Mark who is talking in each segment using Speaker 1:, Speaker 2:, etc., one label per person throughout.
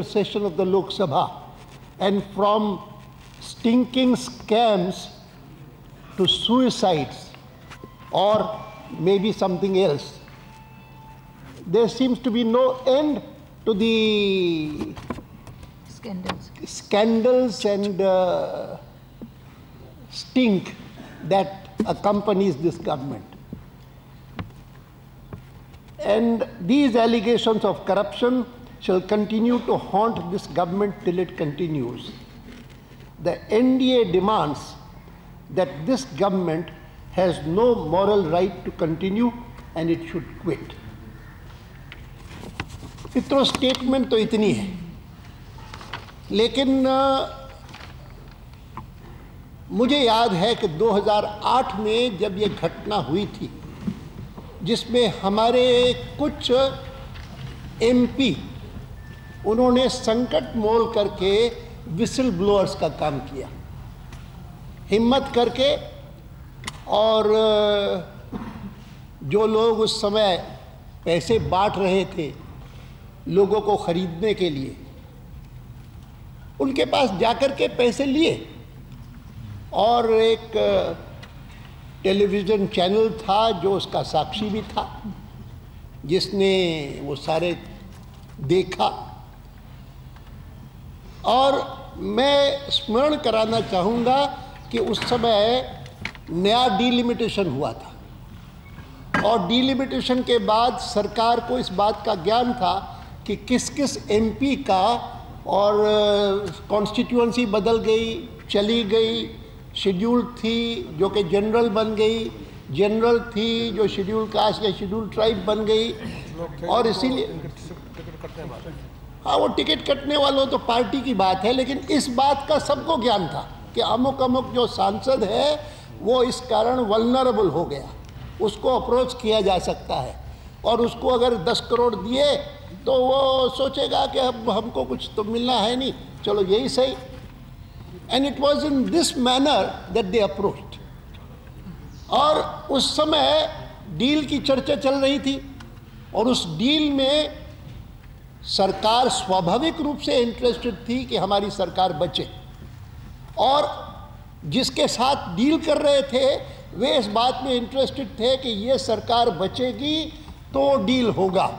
Speaker 1: session of the Lok Sabha, and from stinking scams to suicides or maybe something else. There seems to be no end to the scandals and stink that accompanies this government. And these allegations of corruption shall continue to haunt this government till it continues. The NDA demands that this government has no moral right to continue and it should quit. मित्रों, statement तो इतनी है, लेकिन मुझे याद है कि 2008 में जब ये घटना हुई थी, जिसमें हमारे कुछ एमपी उन्होंने संकट मोल करके विसल ब्लोअर्स का काम किया, हिम्मत करके, और जो लोग उस समय पैसे बांट रहे थे लोगों को खरीदने के लिए, उनके पास जाकर के पैसे लिए, और एक टेलीविज़न चैनल था जो उसका साक्षी भी था, जिसने वो सारे देखा। और मैं स्मरण कराना चाहूँगा कि उस समय नया डीलिमिटेशन हुआ था, और डीलिमिटेशन के बाद सरकार को इस बात का ज्ञान था कि किस किस एमपी का, और कॉन्स्टिट्यूएंसी बदल गई, चली गई, शेड्यूल थी जो कि जनरल बन गई, जनरल थी जो शेड्यूल कास्ट या शेड्यूल ट्राइब बन गई, और इसीलिए हाँ, वो टिकट कटने वालों तो पार्टी की बात है, लेकिन इस बात का सबको ज्ञान था कि अमुक अमुक जो सांसद है वो इस कारण वल्नरेबल हो गया, उसको अप्रोच किया जा सकता है, और उसको अगर 10 करोड़ दिए तो वो सोचेगा कि अब हमको कुछ तो मिलना है नहीं, चलो यही सही। And it was in this manner that they approached. और उस समय डील की चर्चा चल रही थी, और उस डील में सरकार स्वाभाविक रूप से इंटरेस्टेड थी कि हमारी सरकार बचे, और जिसके साथ डील कर रहे थे वे इस बात में इंटरेस्टेड थे कि ये सरकार बचेगी तो डील होगा,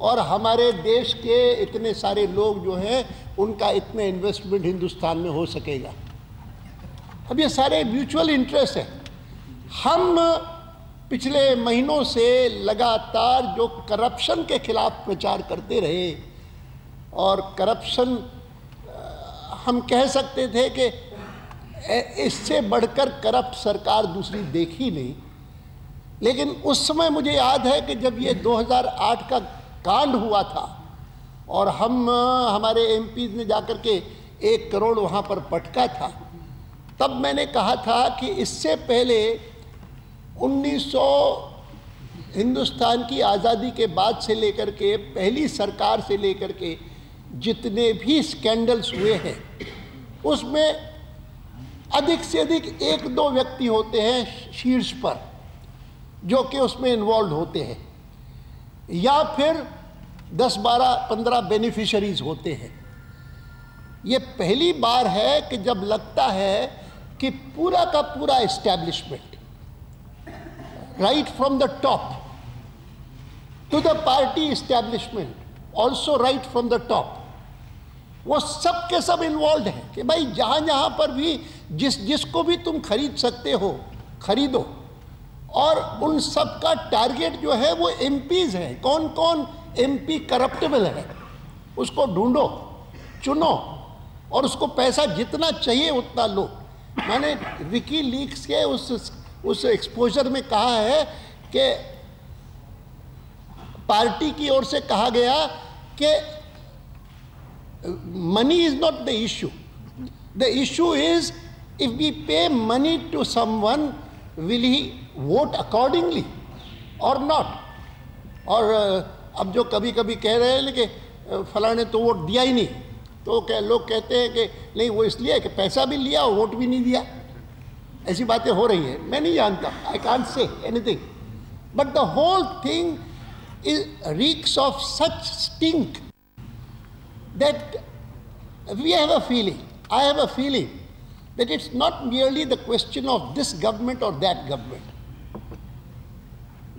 Speaker 1: और हमारे देश के इतने सारे लोग जो हैं उनका इतना इन्वेस्टमेंट हिंदुस्तान में हो सकेगा। अब ये सारे म्यूचुअल इंटरेस्ट हैं। हम पिछले महीनों से लगातार जो करप्शन के खिलाफ प्रचार करते रहे, और करप्शन हम कह सकते थे कि इससे बढ़कर करप्ट सरकार दूसरी देखी नहीं, लेकिन उस समय मुझे याद है कि जब ये 2008 का कांड हुआ था और हमारे एमपी ने जाकर के 1 करोड़ वहाँ पर पटका था, तब मैंने कहा था कि इससे पहले 1900 हिंदुस्तान की आज़ादी के बाद से लेकर के पहली सरकार से लेकर के जितने भी स्कैंडल्स हुए हैं, उसमें अधिक से अधिक 1-2 व्यक्ति होते हैं शीर्ष पर जो कि उसमें इन्वॉल्व होते हैं, या फिर 10, 12, 15 बेनिफिशरीज होते हैं। ये पहली बार है कि जब लगता है कि पूरा का पूरा establishment, right from the top to the party establishment, also right from the top, वो सब के सब इन्वॉल्व हैं कि भाई जहाँ जहाँ पर भी जिसको भी तुम खरीद सकते हो खरीदो, और उन सब का टारगेट जो है वो एमपीज हैं। कौन कौन एमपी करप्टेबल है उसको ढूंढो, चुनो, और उसको पैसा जितना चाहिए उतना लो। मैंने विकी लीक्स के उस एक्सपोजर में कहा है कि पार्टी की ओर से कहा गया कि money is not the issue, the issue is if we pay money to someone will he vote accordingly और नॉट। और अब जो कभी कभी कह रहे हैं कि फलां ने तो वोट दिया ही नहीं, तो लोग कहते हैं कि नहीं वो इसलिए कि पैसा भी लिया और वोट भी नहीं दिया। ऐसी बातें हो रही हैं, मैं नहीं जानता, I can't say anything, but the whole thing is reeks of such stink that we have a feeling, I have a feeling, that it's not merely the question of this government or that government.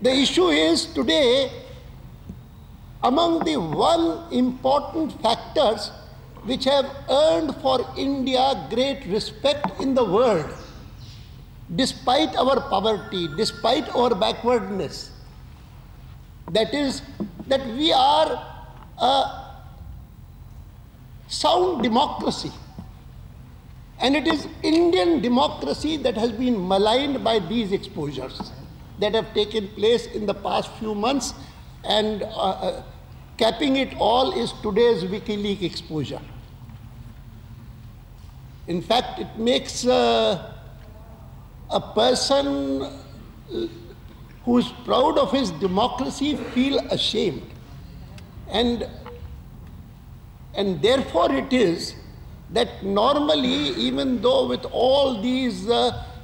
Speaker 1: The issue is today, among the one important factors which have earned for India great respect in the world, despite our poverty, despite our backwardness, that is, that we are a sound democracy. And it is Indian democracy that has been maligned by these exposures that have taken place in the past few months, and capping it all is today's WikiLeaks exposure. In fact, it makes a person who is proud of his democracy feel ashamed. And therefore it is that normally, even though with all these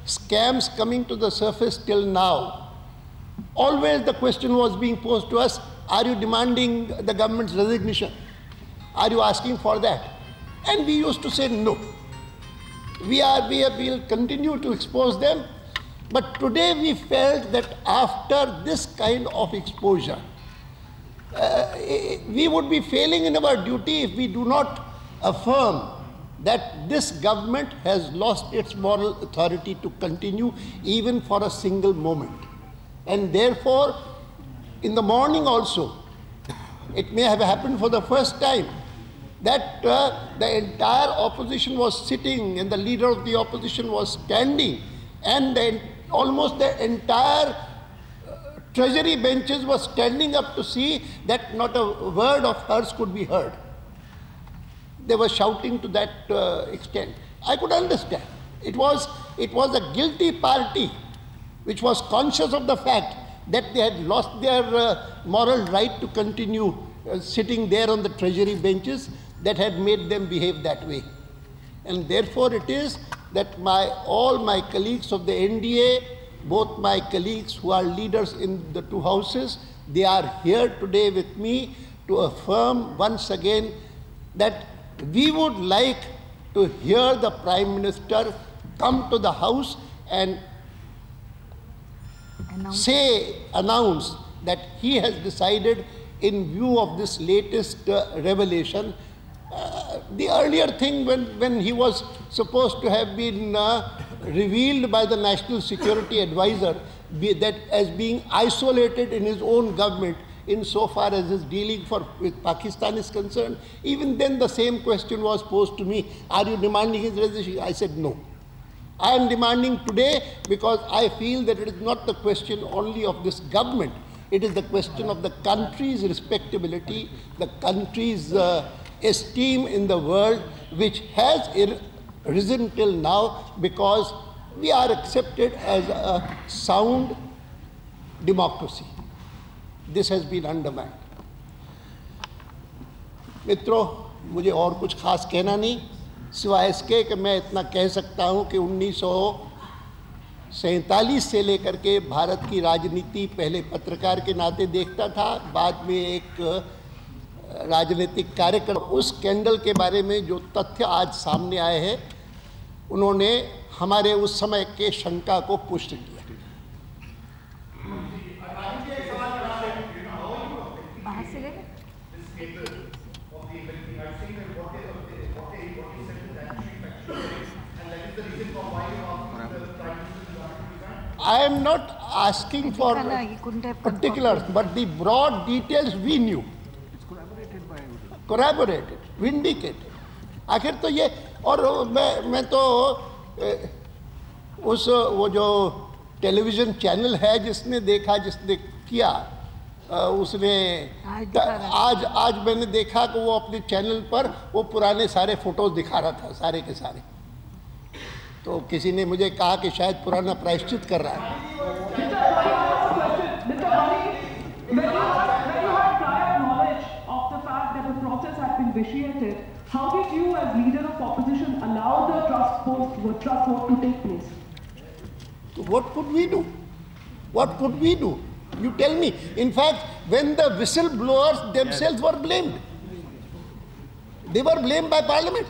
Speaker 1: scams coming to the surface till now, always the question was being posed to us, are you demanding the government's resignation? Are you asking for that? And we used to say no. We'll continue to expose them. But today we felt that after this kind of exposure, we would be failing in our duty if we do not affirm that this government has lost its moral authority to continue even for a single moment. And therefore, in the morning also, it may have happened for the first time that the entire opposition was sitting and the leader of the opposition was standing, and almost the entire treasury benches were standing up to see that not a word of hers could be heard. They were shouting to that extent. I could understand. It was a guilty party which was conscious of the fact that they had lost their moral right to continue sitting there on the treasury benches that had made them behave that way. And therefore it is that all my colleagues of the NDA, both my colleagues who are leaders in the two houses, they are here today with me to affirm once again that we would like to hear the Prime Minister come to the House and announce that he has decided, in view of this latest revelation. The earlier thing, when he was supposed to have been revealed by the National Security Advisor, that as being isolated in his own government insofar as his dealing with Pakistan is concerned, even then the same question was posed to me, are you demanding his resignation? I said no. I am demanding today because I feel that it is not the question only of this government, it is the question of the country's respectability, the country's esteem in the world, which has risen till now because we are accepted as a sound democracy. This has been undermined. मित्रों, मुझे और कुछ खास कहना नहीं, सिवाय इसके कि मैं इतना कह सकता हूँ कि 1947 से लेकर के भारत की राजनीति पहले पत्रकार के नाते देखता था, बाद में एक राजनीतिक कार्यक्रम। उस स्कैंडल के बारे में जो तथ्य आज सामने आए हैं, उन्होंने हमारे उस समय के शंका को पुष्ट किया। I am not asking for particulars, but the broad details we knew. Corroborated, vindicated. आखिर तो ये, और मैं तो वो जो टेलीविज़न चैनल है जिसने देखा, जिसने किया, उसने आज मैंने देखा कि वो अपने चैनल पर वो पुराने सारे फोटोज दिखा रहा था, सारे के सारे। तो किसी ने मुझे कहा कि शायद पुराना प्रायश्चित कर रहा है।
Speaker 2: How did you, as leader of opposition, allow the trust vote to take place?
Speaker 1: What could we do? What could we do? You tell me. In fact, when the whistleblowers themselves were blamed, they were blame by parliament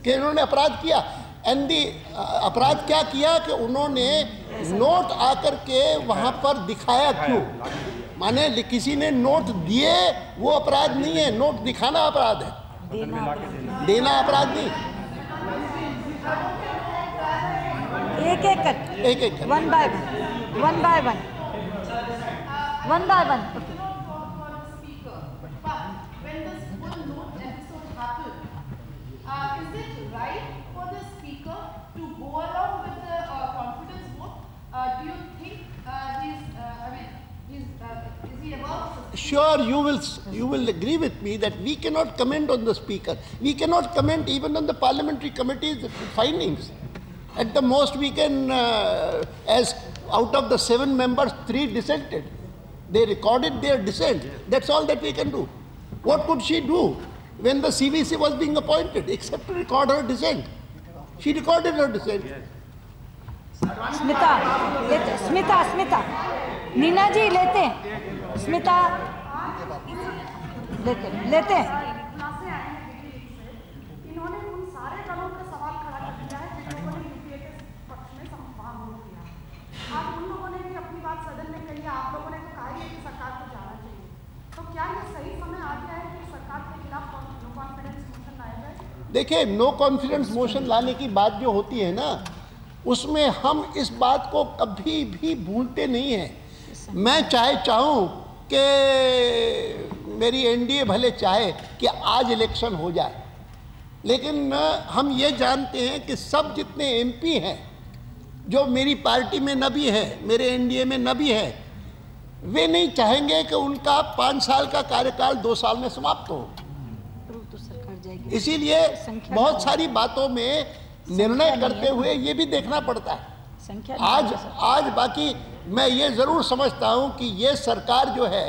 Speaker 1: कि इन्होंने अपराध किया। And the अपराध क्या किया कि उन्होंने note आकर के वहाँ पर दिखाया क्यों, माने किसी ने नोट दिए वो अपराध नहीं है, नोट दिखाना अपराध है, देना अपराध नहीं।
Speaker 3: एक एक one by one
Speaker 4: Is it right for the speaker to go along with the confidence vote? Do you think is he above?
Speaker 1: Sure, you will agree with me that we cannot comment on the speaker. We cannot comment even on the parliamentary committee's findings. At the most, we can, as out of the 7 members, 3 dissented. They recorded their dissent. That's all that we can do. What could she do when the CVC was being appointed, except to record her dissent? She recorded her dissent.
Speaker 3: Smita Neena ji लेते हैं, स्मिता लेते हैं।
Speaker 2: इन्होंने उन सारे दलों का सवाल खड़ा कर दिया है जिन लोगों ने यूपीए के पक्ष में वहां वोट किया। आज उन लोगों ने भी अपनी बात सदन में कही है, आप लोगों ने तो कहा है कि सरकार को जाना चाहिए। तो क्या ये सही समय आ गया है कि सरकार के खिलाफ नो कॉन्फिडेंस मोशन लाया जाए?
Speaker 1: देखिए, नो कॉन्फिडेंस मोशन लाने की बात जो होती है ना, उसमें हम इस बात को कभी भी भूलते नहीं हैं। मैं चाहूँ कि मेरी एनडीए भले चाहे कि आज इलेक्शन हो जाए, लेकिन हम ये जानते हैं कि सब जितने एमपी हैं जो मेरी पार्टी में न भी है, मेरे एनडीए में न भी है, वे नहीं चाहेंगे कि उनका 5 साल का कार्यकाल 2 साल में समाप्त हो। इसीलिए बहुत सारी बातों में निर्णय करते हुए ये भी देखना पड़ता है। आज बाकी मैं ये जरूर समझता हूं कि ये सरकार जो है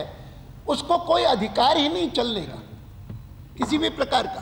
Speaker 1: उसको कोई अधिकार ही नहीं चलने का किसी भी प्रकार का।